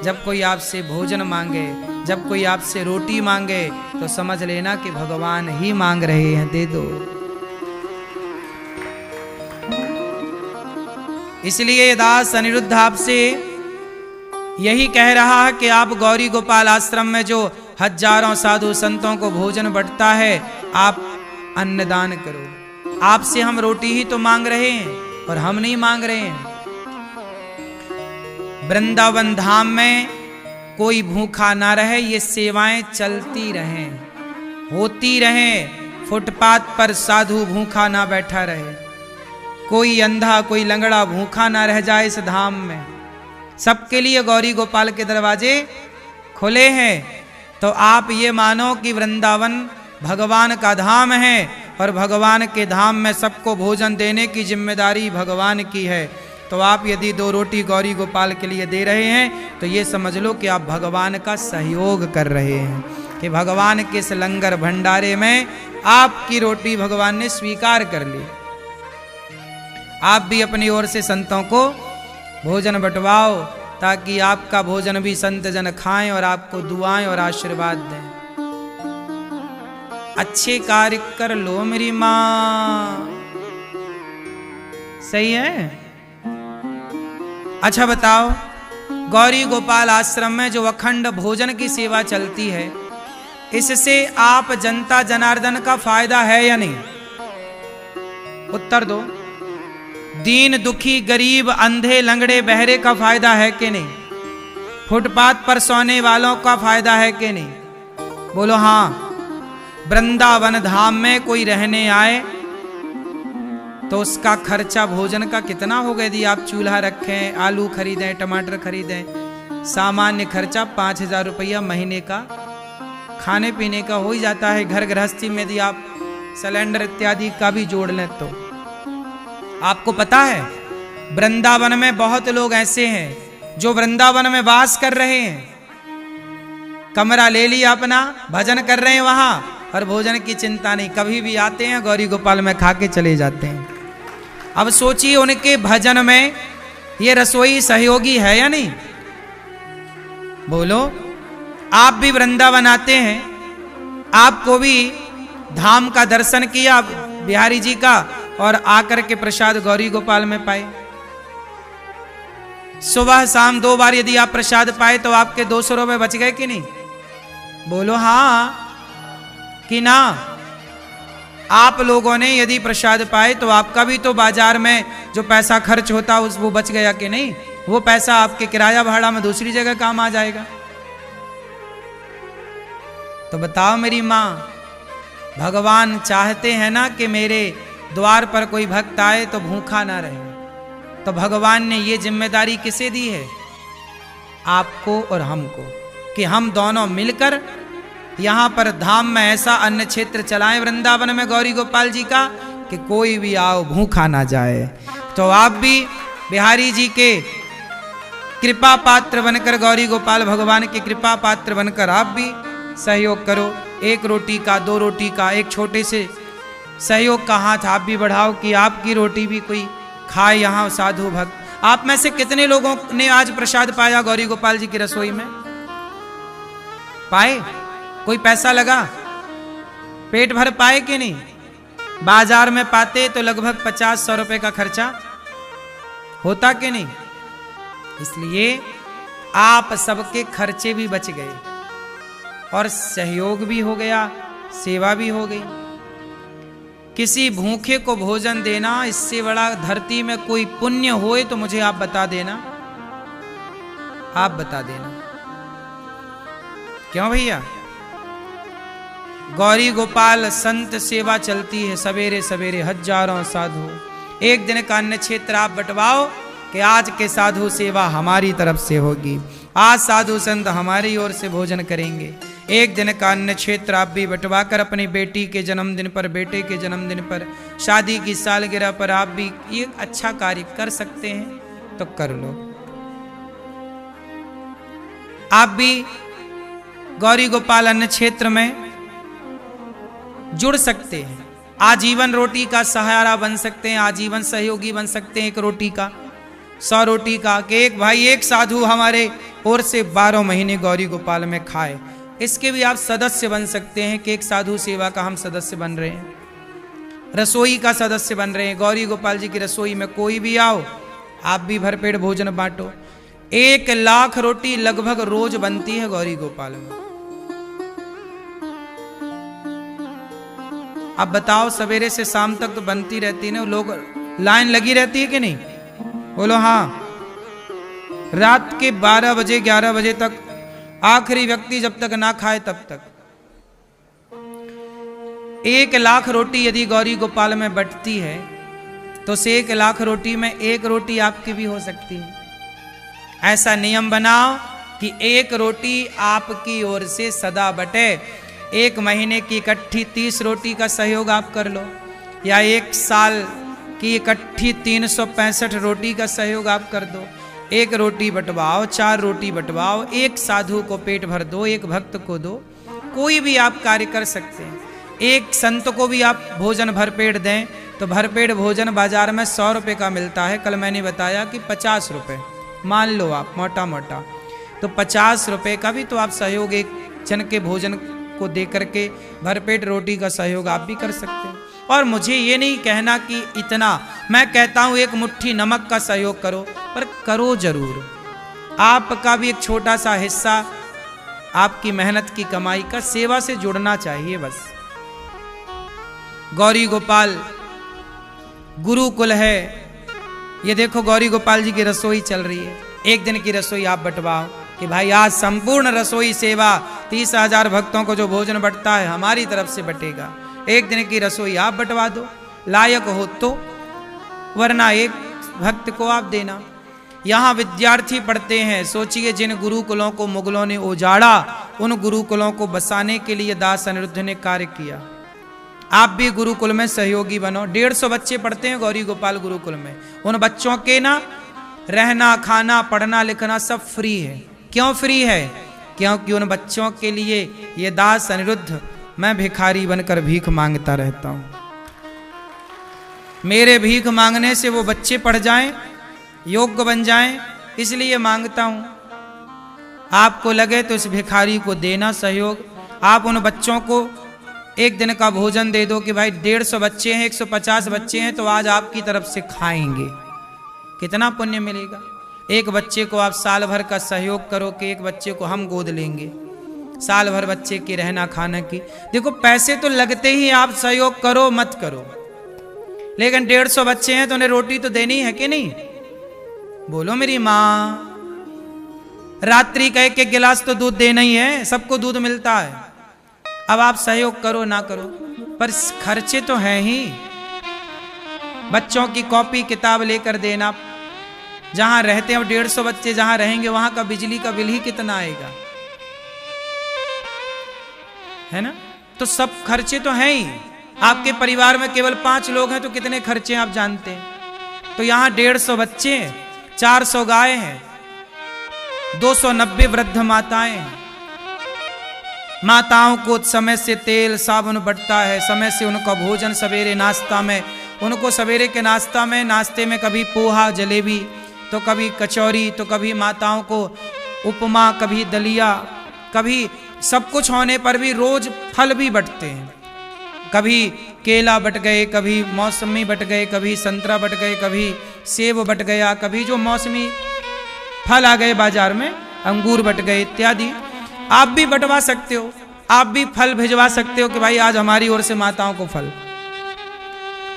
जब कोई आपसे भोजन मांगे, जब कोई आपसे रोटी मांगे, तो समझ लेना कि भगवान ही मांग रहे हैं, दे दो। इसलिए दास अनिरुद्ध आपसे यही कह रहा है कि आप गौरी गोपाल आश्रम में जो हजारों साधु संतों को भोजन बंटता है, आप अन्नदान करो। आपसे हम रोटी ही तो मांग रहे हैं और हम नहीं मांग रहे हैं। वृंदावन धाम में कोई भूखा ना रहे, ये सेवाएं चलती रहें, होती रहें। फुटपाथ पर साधु भूखा ना बैठा रहे, कोई अंधा कोई लंगड़ा भूखा ना रह जाए इस धाम में। सबके लिए गौरी गोपाल के दरवाजे खुले हैं। तो आप ये मानो कि वृंदावन भगवान का धाम है और भगवान के धाम में सबको भोजन देने की जिम्मेदारी भगवान की है। तो आप यदि 2 रोटी गौरी गोपाल के लिए दे रहे हैं तो ये समझ लो कि आप भगवान का सहयोग कर रहे हैं, कि भगवान के इस लंगर भंडारे में आपकी रोटी भगवान ने स्वीकार कर ली। आप भी अपनी ओर से संतों को भोजन बंटवाओ, ताकि आपका भोजन भी संत जन खाएं और आपको दुआएं और आशीर्वाद दें। अच्छे कार्य कर लो मेरी माँ, सही है। अच्छा बताओ, गौरी गोपाल आश्रम में जो अखंड भोजन की सेवा चलती है, इससे आप जनता जनार्दन का फायदा है या नहीं? उत्तर दो। दीन दुखी गरीब अंधे लंगड़े बहरे का फायदा है कि नहीं? फुटपाथ पर सोने वालों का फायदा है कि नहीं? बोलो हाँ। वृंदावन धाम में कोई रहने आए तो उसका खर्चा भोजन का कितना होगा? यदि आप चूल्हा रखें, आलू खरीदें, टमाटर खरीदें, सामान्य खर्चा 5,000 रुपया महीने का खाने पीने का हो ही जाता है। घर गृहस्थी में यदि आप सिलेंडर इत्यादि का भी जोड़ लें तो आपको पता है वृंदावन में बहुत लोग ऐसे हैं जो वृंदावन में वास कर रहे हैं, कमरा ले लिया अपना, भजन कर रहे हैं वहां और भोजन की चिंता नहीं। कभी भी आते हैं गौरी गोपाल में खा के चले जाते हैं। अब सोचिए उनके भजन में ये रसोई सहयोगी है या नहीं? बोलो। आप भी वृंदावन आते हैं, आपको भी धाम का दर्शन किया बिहारी जी का और आकर के प्रसाद गौरी गोपाल में पाए। सुबह शाम 2 बार यदि आप प्रसाद पाए तो आपके 200 रुपए बच गए कि नहीं? बोलो हाँ कि ना। आप लोगों ने यदि प्रसाद पाए तो आपका भी तो बाजार में जो पैसा खर्च होता उस वो बच गया कि नहीं? वो पैसा आपके किराया भाड़ा में दूसरी जगह काम आ जाएगा। तो बताओ मेरी माँ, भगवान चाहते हैं ना कि मेरे द्वार पर कोई भक्त आए तो भूखा ना रहे। तो भगवान ने ये जिम्मेदारी किसे दी है? आपको और हमको, कि हम दोनों मिलकर यहाँ पर धाम में ऐसा अन्न क्षेत्र चलाएं वृंदावन में गौरी गोपाल जी का कि कोई भी आओ भूखा ना जाए। तो आप भी बिहारी जी के कृपा पात्र बनकर, गौरी गोपाल भगवान के कृपा पात्र बनकर आप भी सहयोग करो। 1 रोटी का, 2 रोटी का, एक छोटे से सहयोग का हाथ आप भी बढ़ाओ कि आपकी रोटी भी कोई खाए यहाँ साधु भक्त। आप में से कितने लोगों ने आज प्रसाद पाया गौरी गोपाल जी की रसोई में? पाए? कोई पैसा लगा? पेट भर पाए कि नहीं? बाजार में पाते तो लगभग 50-100 रुपए का खर्चा होता कि नहीं? इसलिए आप सबके खर्चे भी बच गए और सहयोग भी हो गया, सेवा भी हो गई। किसी भूखे को भोजन देना, इससे बड़ा धरती में कोई पुण्य होए तो मुझे आप बता देना, आप बता देना। क्यों भैया? गौरी गोपाल संत सेवा चलती है सवेरे सवेरे, हजारों साधु। एक दिन का अन्न क्षेत्र आप बंटवाओ कि आज के साधु सेवा हमारी तरफ से होगी, आज साधु संत हमारी ओर से भोजन करेंगे। एक दिन का अन्न क्षेत्र आप भी बंटवा कर अपनी बेटी के जन्मदिन पर, बेटे के जन्मदिन पर, शादी की सालगिरह पर आप भी ये अच्छा कार्य कर सकते हैं तो कर लो। आप भी गौरी गोपाल अन्न क्षेत्र में जुड़ सकते हैं, आजीवन रोटी का सहारा बन सकते हैं, आजीवन सहयोगी बन सकते हैं। 1 रोटी का, 100 रोटी का, कि एक भाई एक साधु हमारे और से 12 महीने गौरी गोपाल में खाए। इसके भी आप सदस्य बन सकते हैं कि एक साधु सेवा का हम सदस्य बन रहे हैं, रसोई का सदस्य बन रहे हैं। गौरी गोपाल जी की रसोई में कोई भी आओ, आप भी भरपेट भोजन बांटो। 1 लाख रोटी लगभग रोज बनती है गौरी गोपाल में। अब बताओ, सवेरे से शाम तक तो बनती रहती है ना, लोग लाइन लगी रहती है कि नहीं? बोलो हाँ। रात के 12 बजे 11 बजे तक, आखिरी व्यक्ति जब तक ना खाए तब तक। 1 लाख रोटी यदि गौरी गोपाल में बटती है तो से 1 लाख रोटी में 1 रोटी आपकी भी हो सकती है। ऐसा नियम बनाओ कि 1 रोटी आपकी ओर से सदा बटे। 1 महीने की इकट्ठी 30 रोटी का सहयोग आप कर लो, या 1 साल की इकट्ठी 365 रोटी का सहयोग आप कर दो। 1 रोटी बंटवाओ, 4 रोटी बंटवाओ, 1 साधु को पेट भर दो, 1 भक्त को दो। कोई भी आप कार्य कर सकते हैं। 1 संत को भी आप भोजन भरपेट दें तो भरपेट भोजन बाजार में 100 रुपये का मिलता है। कल मैंने बताया कि 50 रुपये मान लो आप, मोटा मोटा तो 50 रुपये का भी तो आप सहयोग 1 जन के भोजन को दे करके भरपेट रोटी का सहयोग आप भी कर सकते हैं। और मुझे ये नहीं कहना कि इतना, मैं कहता हूं 1 मुट्ठी नमक का सहयोग करो, पर करो जरूर। आपका भी एक छोटा सा हिस्सा आपकी मेहनत की कमाई का सेवा से जुड़ना चाहिए बस। गौरी गोपाल गुरुकुल है। ये देखो गौरी गोपाल जी की रसोई चल रही है। 1 दिन की रसोई आप बंटवाओ कि भाई आज संपूर्ण रसोई सेवा 30,000 भक्तों को जो भोजन बंटता है हमारी तरफ से बटेगा। 1 दिन की रसोई आप बंटवा दो, लायक हो तो, वरना 1 भक्त को आप देना। यहाँ विद्यार्थी पढ़ते हैं। सोचिए, जिन गुरुकुलों को मुगलों ने उजाड़ा, उन गुरुकुलों को बसाने के लिए दास अनिरुद्ध ने कार्य किया। आप भी गुरुकुल में सहयोगी बनो। 150 बच्चे पढ़ते हैं गौरी गोपाल गुरुकुल में। उन बच्चों के ना रहना, खाना, पढ़ना, लिखना सब फ्री है। क्यों फ्री है? क्योंकि उन बच्चों के लिए ये दास अनिरुद्ध, मैं भिखारी बनकर भीख मांगता रहता हूं। मेरे भीख मांगने से वो बच्चे पढ़ जाएं, योग्य बन जाएं, इसलिए मांगता हूं। आपको लगे तो इस भिखारी को देना सहयोग। आप उन बच्चों को 1 दिन का भोजन दे दो कि भाई 150 बच्चे हैं, 150 बच्चे हैं, तो आज आपकी तरफ से खाएंगे। कितना पुण्य मिलेगा। 1 बच्चे को आप साल भर का सहयोग करो कि 1 बच्चे को हम गोद लेंगे, साल भर बच्चे की रहना खाना की। देखो पैसे तो लगते ही, आप सहयोग करो मत करो, लेकिन 150 बच्चे हैं तो उन्हें रोटी तो देनी है कि नहीं? बोलो मेरी माँ। रात्रि का 1-1 गिलास तो दूध देना ही है, सबको दूध मिलता है। अब आप सहयोग करो ना करो, पर खर्चे तो हैं ही। बच्चों की कॉपी किताब लेकर देना। जहां रहते हैं 150 बच्चे जहां रहेंगे, वहां का बिजली का बिल ही कितना आएगा, है ना? तो सब खर्चे तो हैं ही। आपके परिवार में केवल 5 लोग हैं तो कितने खर्चे आप जानते हैं। तो यहां 150 बच्चे हैं, 400 गाय हैं, 290 वृद्ध माताएं हैं। माताओं को समय से तेल साबुन बंटता है, समय से उनका भोजन सवेरे नाश्ता में, उनको सवेरे के नाश्ते में कभी पोहा जलेबी, तो कभी कचौरी, तो कभी माताओं को उपमा, कभी दलिया, कभी सब कुछ होने पर भी रोज फल भी बंटते हैं। कभी केला बट गए, कभी मौसमी बट गए, कभी संतरा बट गए, कभी सेब बट गया, कभी जो मौसमी फल आ गए बाजार में, अंगूर बट गए इत्यादि। आप भी बंटवा सकते हो, आप भी फल भिजवा सकते हो कि भाई आज हमारी ओर से माताओं को फल।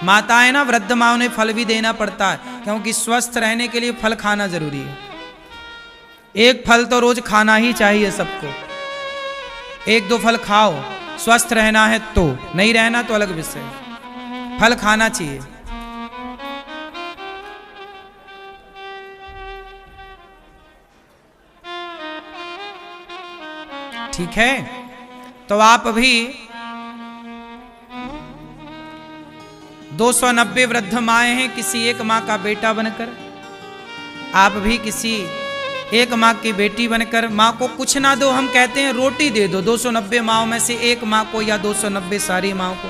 माताएं ना, वृद्ध माँ, उन्हें फल भी देना पड़ता है, क्योंकि स्वस्थ रहने के लिए फल खाना जरूरी है। 1 फल तो रोज खाना ही चाहिए सबको। 1-2 फल खाओ, स्वस्थ रहना है तो, नहीं रहना तो अलग विषय। फल खाना चाहिए। ठीक है, तो आप भी 290 वृद्ध माएँ हैं, किसी 1 माँ का बेटा बनकर आप भी किसी 1 माँ की बेटी बनकर, माँ को कुछ ना दो, हम कहते हैं रोटी दे दो। 290 माँओं में से 1 माँ को या 290 सारी माँओं को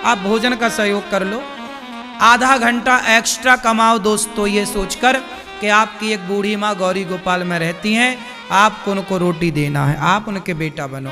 आप भोजन का सहयोग कर लो। आधा घंटा एक्स्ट्रा कमाओ दोस्तों, ये सोचकर कि आपकी एक बूढ़ी माँ गौरी गोपाल में रहती हैं, आपको उनको रोटी देना है, आप उनके बेटा बनो।